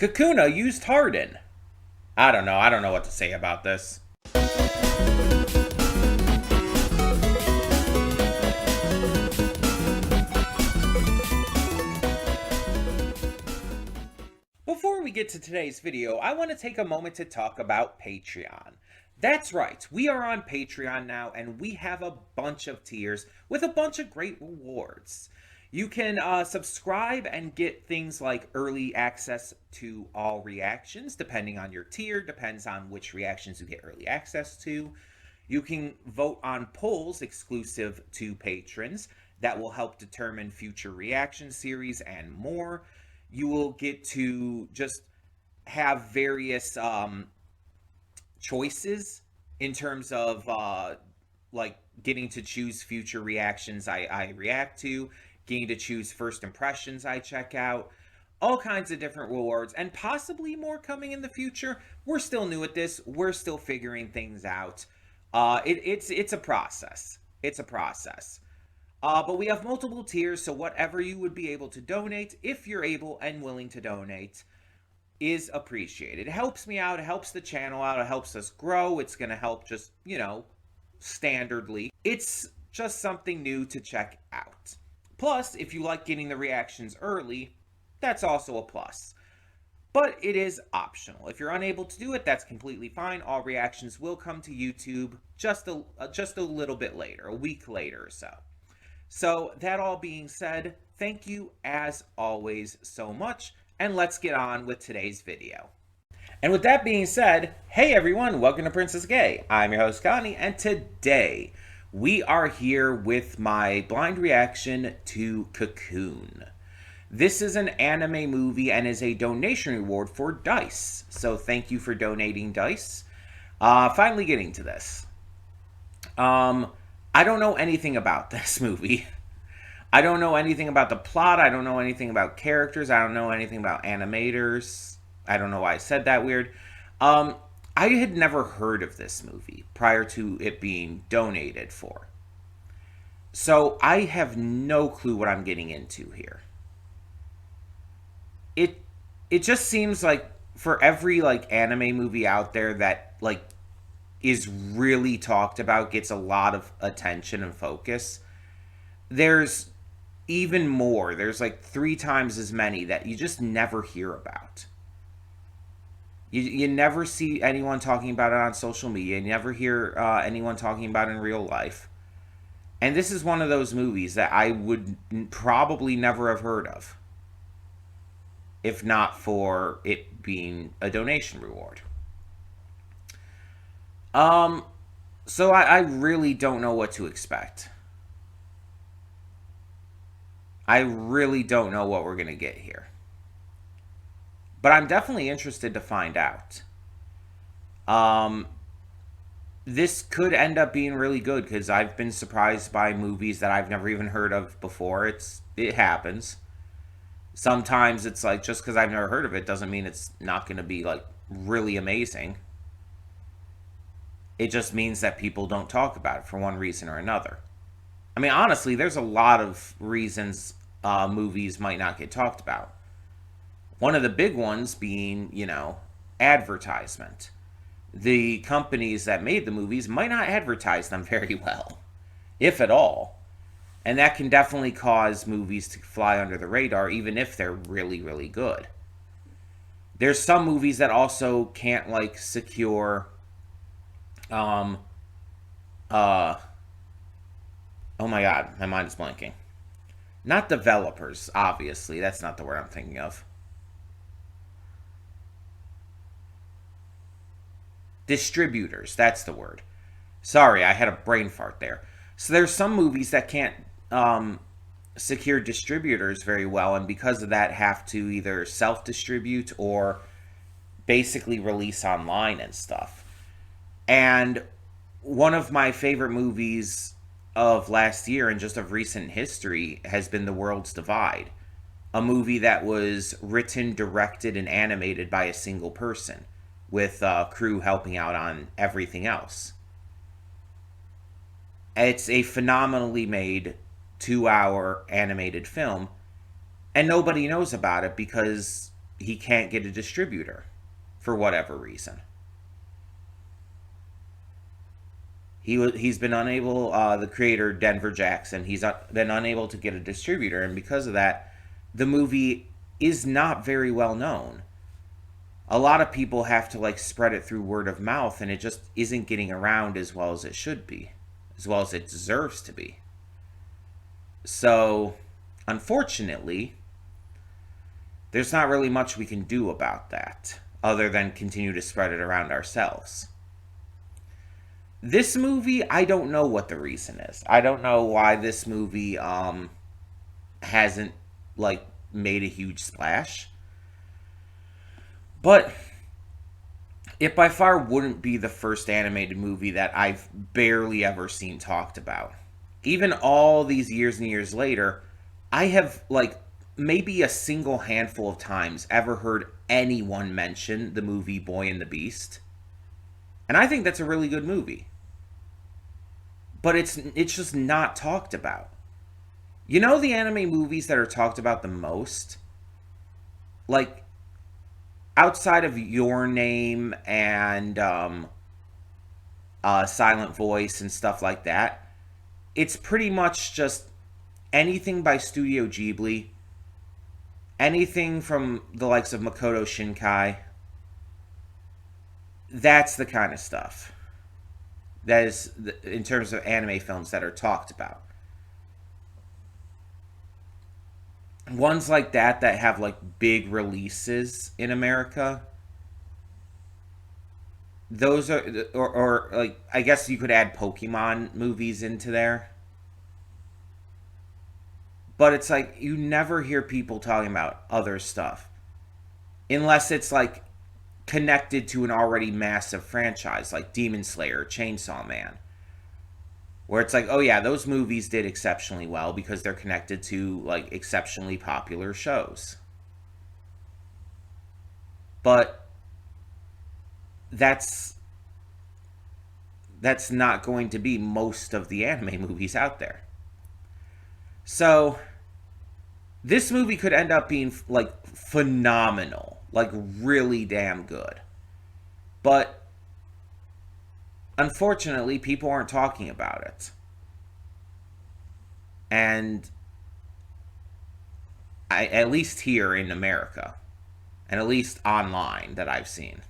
Kakuna used Harden. I don't know. I don't know what to say about this. Before we get to today's video, I want to take a moment to talk about Patreon. That's right, we are on Patreon now, and we have a bunch of tiers with a bunch of great rewards. You can subscribe and get things like early access to all reactions, depending on your tier, depends on which reactions you get early access to. You can vote on polls exclusive to patrons that will help determine future reaction series and more. You will get to just have various choices in terms of like getting to choose future reactions I react to, getting to choose first impressions I check out, all kinds of different rewards, and possibly more coming in the future. We're still new at this. We're still figuring things out. It's a process. It's a process. But we have multiple tiers, so whatever you would be able to donate, if you're able and willing to donate, is appreciated. It helps me out, it helps the channel out, it helps us grow. It's going to help just, standardly. It's just something new to check out. Plus, if you like getting the reactions early, that's also a plus. But it is optional. If you're unable to do it, that's completely fine. All reactions will come to YouTube just a little bit later, a week later or so. So that all being said, thank you as always so much, and let's get on with today's video. And with that being said, hey everyone, welcome to Princess Gay. I'm your host Connie, and today we are here with my blind reaction to Cocoon. This is an anime movie and is a donation reward for Dice. So thank you for donating, Dice. Finally getting to this. I don't know anything about this movie. I don't know anything about the plot. I don't know anything about characters. I don't know anything about animators. I don't know why I said that weird. I had never heard of this movie prior to it being donated for. So I have no clue what I'm getting into here. It just seems like for every anime movie out there that is really talked about, gets a lot of attention and focus, there's even more. There's 3 times as many that you just never hear about. You never see anyone talking about it on social media. You never hear anyone talking about it in real life. And this is one of those movies that I would probably never have heard of if not for it being a donation reward. So I really don't know what to expect. I really don't know what we're going to get here. But I'm definitely interested to find out. This could end up being really good because I've been surprised by movies that I've never even heard of before. It happens. Sometimes it's just because I've never heard of it doesn't mean it's not going to be really amazing. It just means that people don't talk about it for one reason or another. I mean, honestly, there's a lot of reasons movies might not get talked about. One of the big ones being, advertisement. The companies that made the movies might not advertise them very well, if at all. And that can definitely cause movies to fly under the radar, even if they're really, really good. There's some movies that also can't, secure, oh my god, my mind is blanking. Not developers, obviously. That's not the word I'm thinking of. Distributors, that's the word. Sorry, I had a brain fart there. So there's some movies that can't secure distributors very well, and because of that have to either self-distribute or basically release online and stuff. And one of my favorite movies of last year and just of recent history has been The World's Divide, a movie that was written, directed, and animated by a single person, with a crew helping out on everything else. It's a phenomenally made 2-hour animated film, and nobody knows about it because, he can't get a distributor for whatever reason. He's been unable, the creator Denver Jackson, he's been unable to get a distributor, and because of that, the movie is not very well known. A lot of people have to like spread it through word of mouth, and it just isn't getting around as well as it should be, as well as it deserves to be. So, unfortunately, there's not really much we can do about that other than continue to spread it around ourselves. This movie, I don't know what the reason is. I don't know why this movie hasn't like made a huge splash. But it by far wouldn't be the first animated movie that I've barely ever seen talked about. Even all these years and years later, I have like maybe a single handful of times ever heard anyone mention the movie Boy and the Beast. And I think that's a really good movie. But it's just not talked about. You know the anime movies that are talked about the most? Like, outside of Your Name and Silent Voice and stuff like that, it's pretty much just anything by Studio Ghibli, anything from the likes of Makoto Shinkai. That's the kind of stuff that is, in terms of anime films that are talked about. Ones like that have like big releases in America, those are, or like, I guess you could add Pokemon movies into there. But it's like, you never hear people talking about other stuff. Unless it's like connected to an already massive franchise like Demon Slayer, Chainsaw Man, where it's like, oh yeah, those movies did exceptionally well because they're connected to like exceptionally popular shows. But that's not going to be most of the anime movies out there. So this movie could end up being like phenomenal, like really damn good. But unfortunately, people aren't talking about it. And at least here in America, and at least online that I've seen.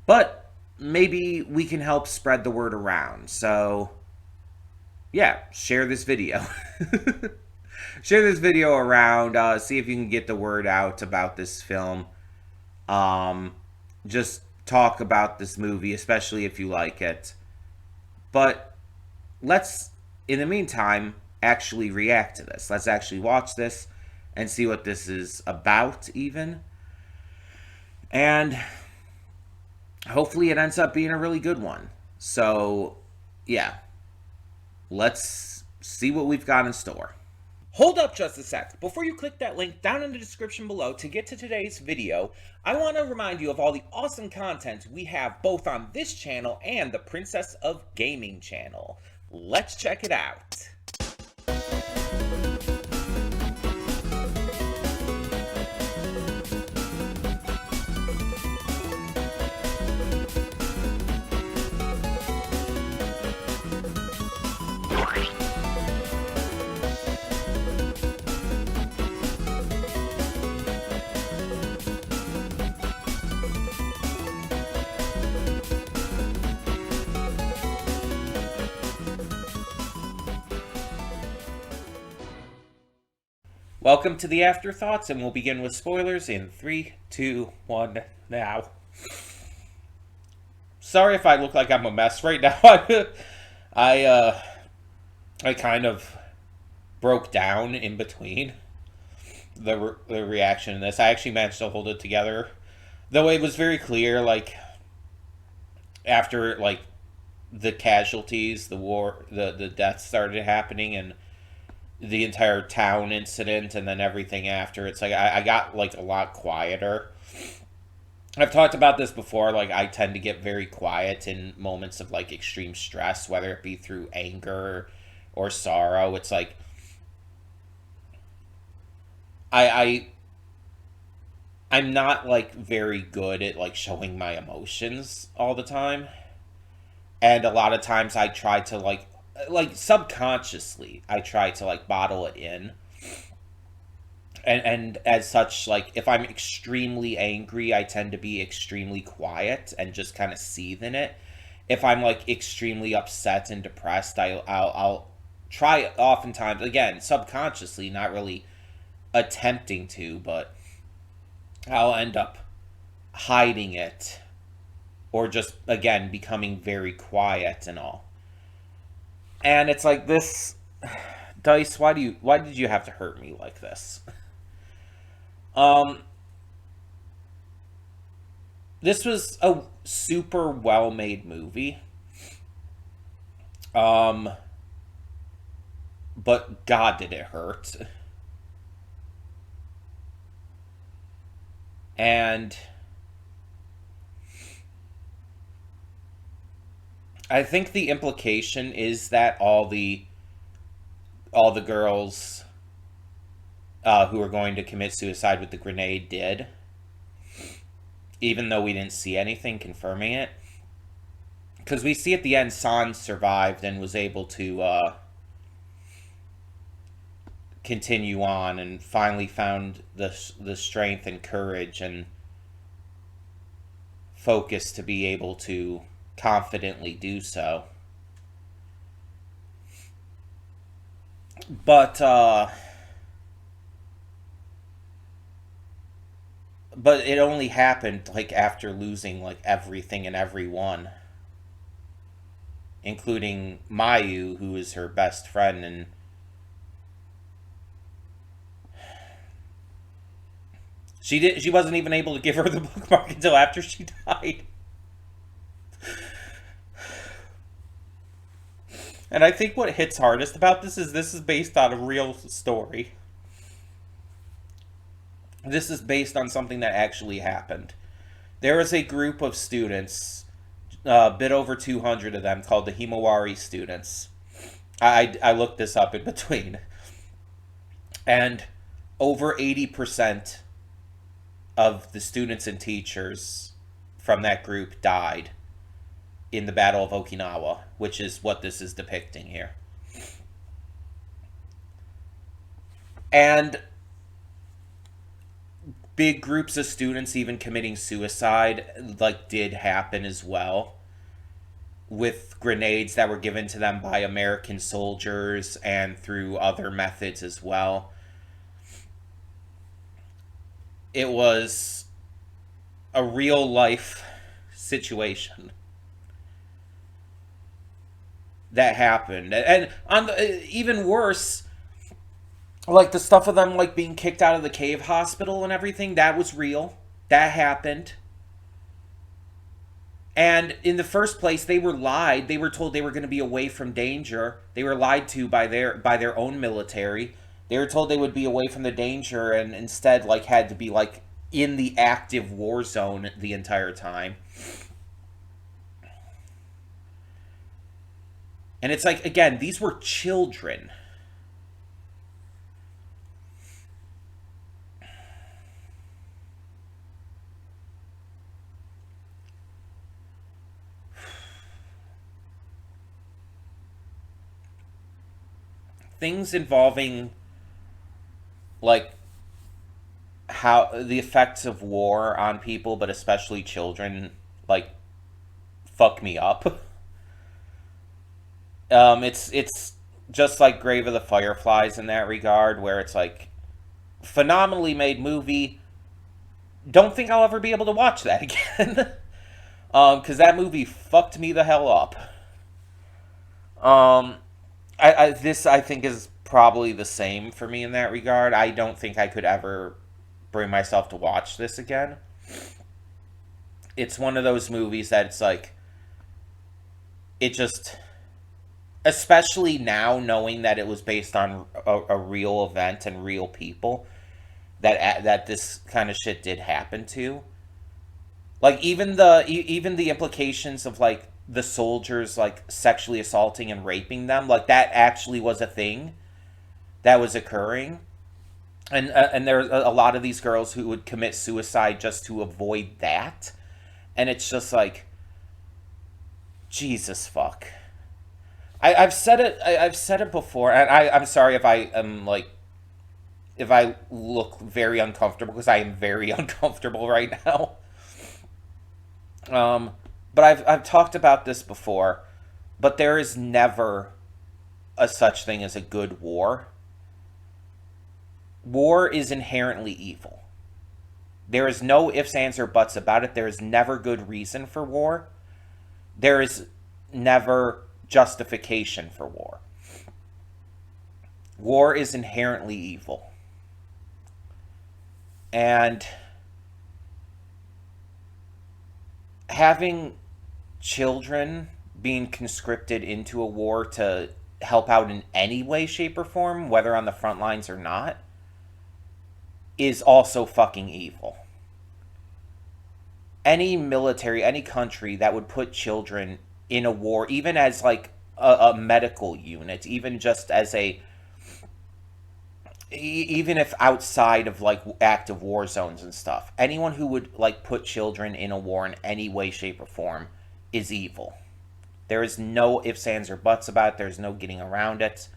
But maybe we can help spread the word around. So yeah, share this video. Share this video around. See if you can get the word out about this film. Just talk about this movie, especially if you like it. But let's, in the meantime, actually react to this. Let's actually watch this and see what this is about, even. And hopefully it ends up being a really good one. So, yeah. Let's see what we've got in store. Hold up just a sec. Before you click that link down in the description below to get to today's video, I want to remind you of all the awesome content we have both on this channel and the Princess of Gaming channel. Let's check it out. Welcome to the Afterthoughts, and we'll begin with spoilers in 3, 2, 1, now. Sorry if I look like I'm a mess right now. I kind of broke down in between the reaction in this. I actually managed to hold it together, though it was very clear, like, after, like, the casualties, the war, the deaths started happening, and the entire town incident, and then everything after, it's like I got like a lot quieter. I've talked about this before, like I tend to get very quiet in moments of like extreme stress, whether it be through anger or sorrow. It's like I I'm not like very good at like showing my emotions all the time. And a lot of times I try to like subconsciously I try to like bottle it in. And as such, like if I'm extremely angry, I tend to be extremely quiet and just kind of seethe in it. If I'm like extremely upset and depressed, I'll try oftentimes again subconsciously, not really attempting to, but I'll end up hiding it or just again becoming very quiet and all. And it's like this, Dice, why did you have to hurt me like this? Um this was a super well-made movie. Um but god did it hurt. And I think the implication is that all the girls who are going to commit suicide with the grenade did, even though we didn't see anything confirming it. Because we see at the end, San survived and was able to continue on and finally found the strength and courage and focus to be able to confidently do so. But it only happened like after losing like everything and everyone, including Mayu, who is her best friend, and she wasn't even able to give her the bookmark until after she died. And I think what hits hardest about this is based on a real story. This is based on something that actually happened. There is a group of students, a bit over 200 of them, called the Himawari students. I looked this up in between. And over 80% of the students and teachers from that group died in the Battle of Okinawa, which is what this is depicting here. And big groups of students even committing suicide like did happen as well, with grenades that were given to them by American soldiers and through other methods as well. It was a real life situation that happened. And on the, even worse, like the stuff of them like being kicked out of the cave hospital and everything, that was real. That happened. And in the first place, they were lied. They were told they were going to be away from danger. They were lied to by their own military. They were told they would be away from the danger and instead like had to be like in the active war zone the entire time. And it's like, again, these were children. Things involving like how the effects of war on people, but especially children, like fuck me up. It's just like Grave of the Fireflies in that regard, where it's like phenomenally made movie. Don't think I'll ever be able to watch that again. Because that movie fucked me the hell up. Um, this I think is probably the same for me in that regard. I don't think I could ever bring myself to watch this again. It's one of those movies that it's like, it just, especially now knowing that it was based on a real event and real people that this kind of shit did happen to. Like even the implications of like the soldiers like sexually assaulting and raping them, like that actually was a thing that was occurring. And there's a lot of these girls who would commit suicide just to avoid that, and it's just like, Jesus fuck. I've said it. I've said it before, and I'm sorry if I am like, if I look very uncomfortable, because I am very uncomfortable right now. Um, but I've talked about this before. But there is never a such thing as a good war. War is inherently evil. There is no ifs, ands, or buts about it. There is never good reason for war. There is never justification for war. War is inherently evil. And having children being conscripted into a war to help out in any way, shape, or form, whether on the front lines or not, is also fucking evil. Any military, any country that would put children in a war, even as like a medical unit, even just as a, even if outside of like active war zones and stuff, anyone who would like put children in a war in any way, shape, or form is evil. There is no ifs, ands, or buts about it. There's no getting around it.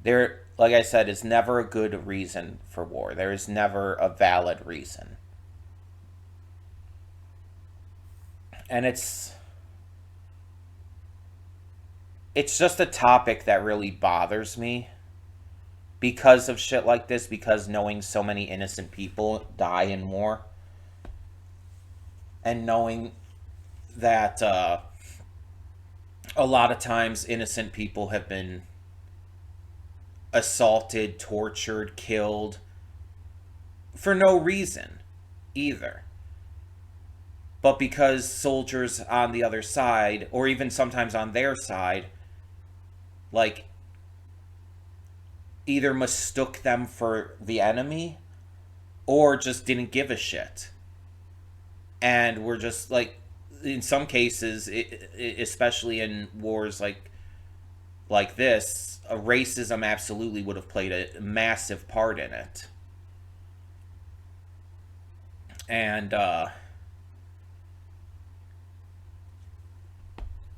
There, like I said, is never a good reason for war. There is never a valid reason. And it's just a topic that really bothers me because of shit like this, because knowing so many innocent people die in war, and knowing that a lot of times innocent people have been assaulted, tortured, killed for no reason either. But because soldiers on the other side, or even sometimes on their side, like either mistook them for the enemy or just didn't give a shit. And we're just like, in some cases, especially in wars like this, racism absolutely would have played a massive part in it. And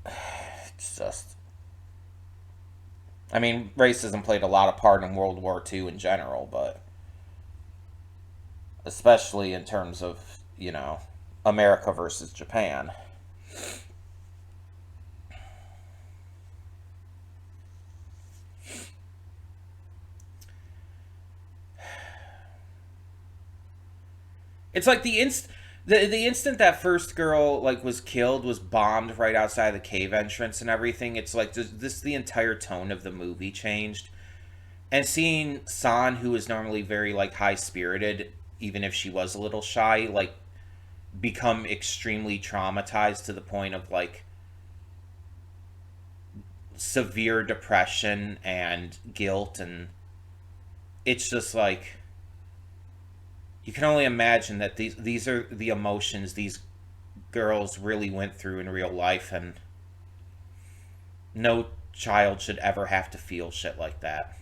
it's just, I mean, racism played a lot of part in World War II in general, but especially in terms of, you know, America versus Japan. It's like the instant that first girl like was killed, was bombed right outside the cave entrance and everything. It's like this the entire tone of the movie changed. And seeing San, who is normally very like high spirited, even if she was a little shy, like become extremely traumatized to the point of like severe depression and guilt, and it's just like, you can only imagine that these are the emotions these girls really went through in real life, and no child should ever have to feel shit like that.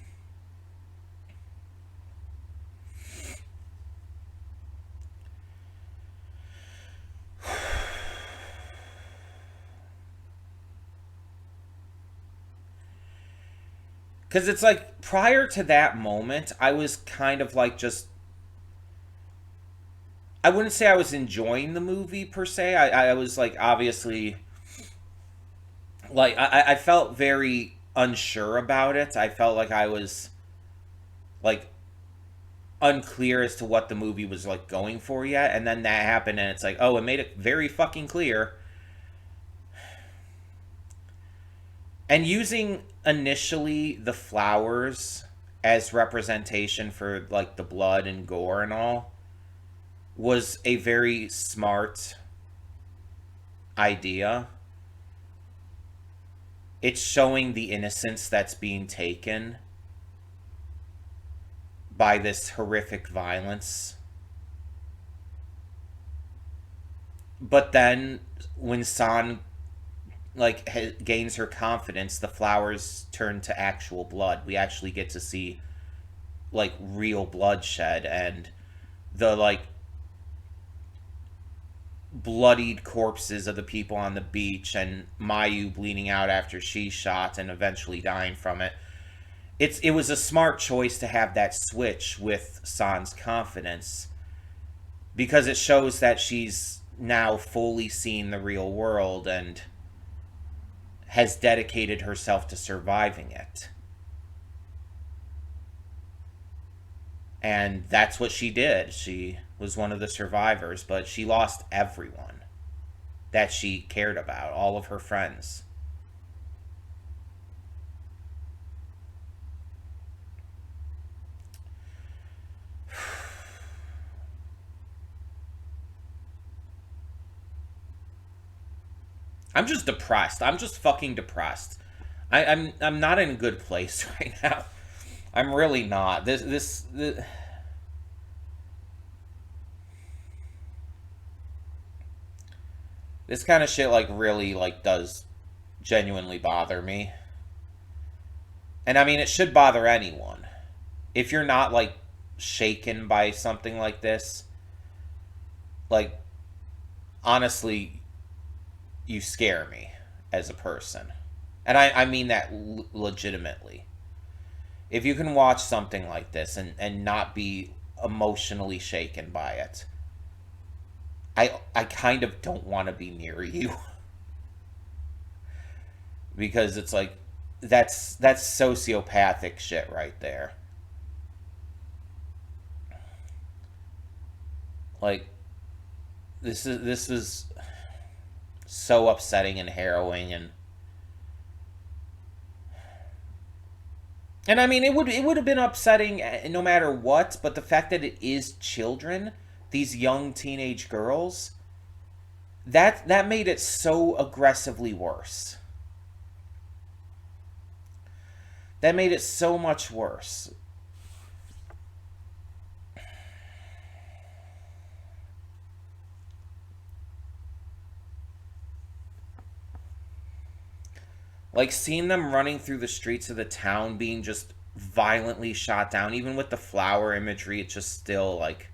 Because it's like, prior to that moment, I was kind of like just, I wouldn't say I was enjoying the movie per se. I was like, obviously, like, I felt very unsure about it. I felt like I was like unclear as to what the movie was like going for yet. And then that happened, and it's like, oh, it made it very fucking clear. And using initially the flowers as representation for like the blood and gore and all was a very smart idea. It's showing the innocence that's being taken by this horrific violence. But then when San like gains her confidence, the flowers turn to actual blood. We actually get to see like real bloodshed, and the like bloodied corpses of the people on the beach, and Mayu bleeding out after she's shot and eventually dying from it. It was a smart choice to have that switch with San's confidence, because it shows that she's now fully seen the real world and has dedicated herself to surviving it. And that's what she did. She was one of the survivors, but she lost everyone that she cared about, all of her friends. I'm just depressed. I'm just fucking depressed. I'm not in a good place right now. I'm really not. This kind of shit like really like does genuinely bother me. And I mean, it should bother anyone. If you're not like shaken by something like this, like honestly, you scare me as a person. And I mean that legitimately. If you can watch something like this and not be emotionally shaken by it, I kind of don't want to be near you. Because it's like that's sociopathic shit right there. Like this is so upsetting and harrowing, and I mean it would have been upsetting no matter what, but the fact that it is children, these young teenage girls, that made it so aggressively worse. That made it so much worse. Like seeing them running through the streets of the town being just violently shot down, even with the flower imagery, it's just still like.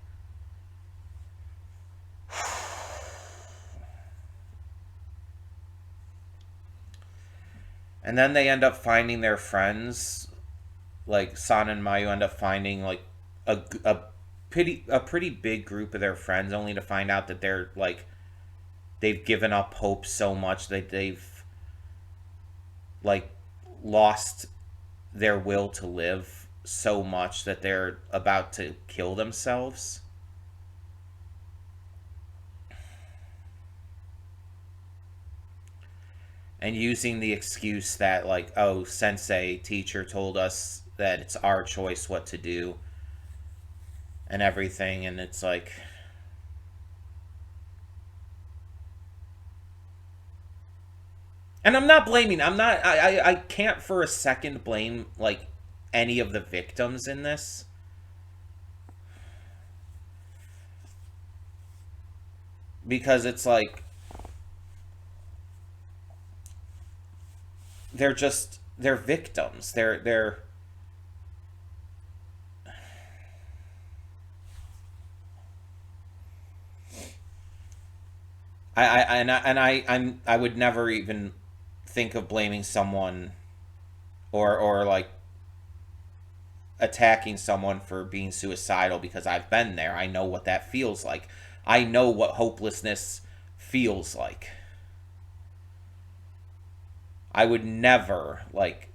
And then they end up finding their friends. Like San and Mayu end up finding like a pretty big group of their friends, only to find out that they're like they've given up hope so much that they've like lost their will to live so much that they're about to kill themselves. And using the excuse that like, oh, sensei teacher told us that it's our choice what to do and everything, and it's like, and I'm not blaming, I can't for a second blame like any of the victims in this, because it's like they're victims. They're I would never even think of blaming someone, or like attacking someone for being suicidal, because I've been there. I know what that feels like. I know what hopelessness feels like. I would never like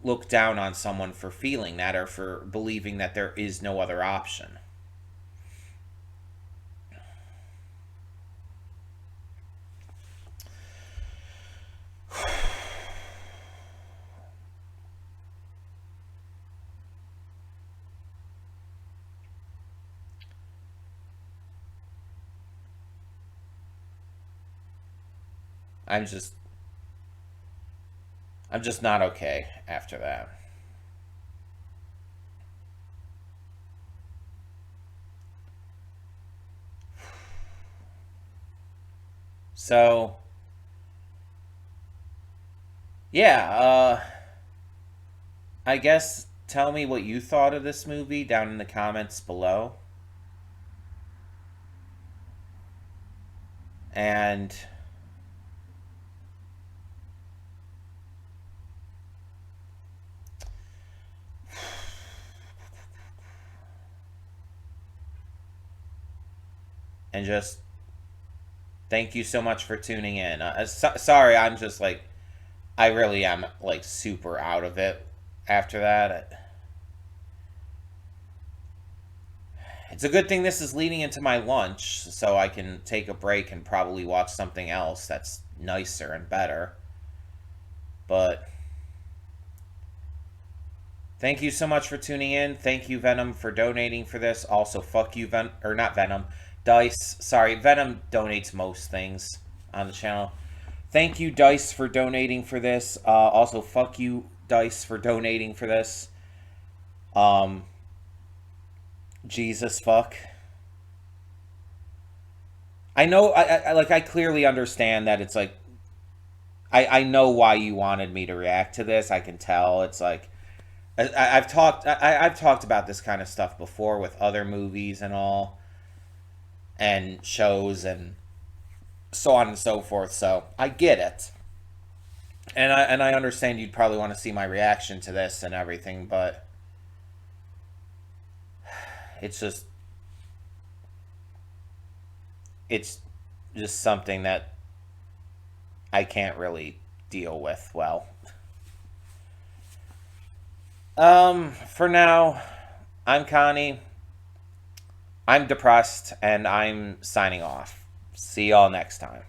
look down on someone for feeling that or for believing that there is no other option. I'm just I'm just not okay after that. So, yeah, I guess tell me what you thought of this movie down in the comments below. And just thank you so much for tuning in. Sorry, I'm just like, I really am like super out of it after that. It's a good thing this is leading into my lunch, so I can take a break and probably watch something else that's nicer and better. But thank you so much for tuning in. Thank you, Venom, for donating for this. Also, fuck you, or not Venom, Dice. Sorry, Venom donates most things on the channel. Thank you, Dice, for donating for this. Also, fuck you, Dice, for donating for this. Jesus fuck. I know, I clearly understand that it's like, I know why you wanted me to react to this. I can tell. It's like, I've talked about this kind of stuff before with other movies and all, and shows and so on and so forth. So I get it, and I understand you'd probably want to see my reaction to this and everything, but it's just something that I can't really deal with well. For now, I'm Connie. I'm depressed, and I'm signing off. See y'all next time.